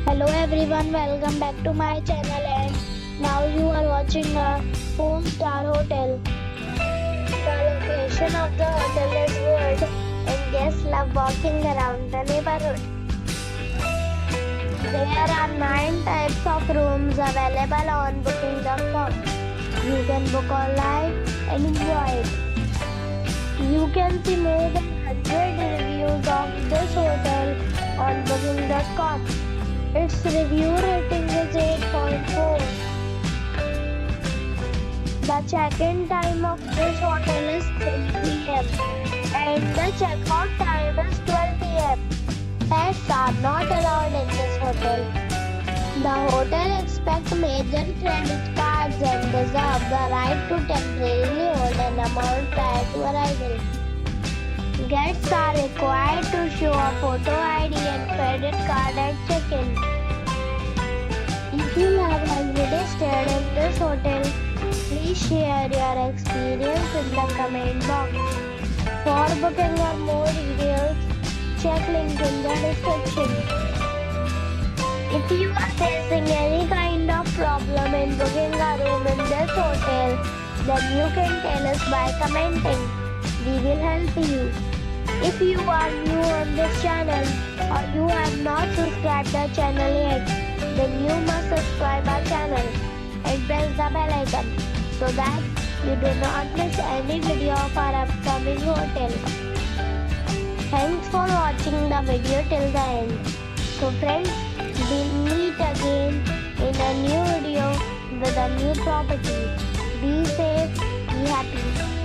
Hello everyone, welcome back to my channel and now you are watching a 4-star hotel. The location of the hotel is good and guests love walking around the neighborhood. There are 9 types of rooms available on booking.com. You can book online and enjoy it. You can see more than 100 reviews of this hotel on booking.com. Its review rating is 8.4. The check-in time of this hotel is 3 p.m. and the check-out time is 12 p.m. Pets are not allowed in this hotel. The hotel expects major credit cards and reserves the right to temporarily hold an amount prior to arrival. Guests are required to show a photo ID and credit card at check-in. If you have already stayed in this hotel, please share your experience in the comment box. For booking or more details, check link in the description. If you are facing any kind of problem in booking a room in this hotel, then you can tell us by commenting. We will help you. If you are new on this channel or you have not subscribed the channel yet, then you must subscribe our channel and press the bell icon so that you do not miss any video of our upcoming hotel. Thanks for watching the video till the end. So friends, we'll meet again in a new video with a new property. Be safe, be happy.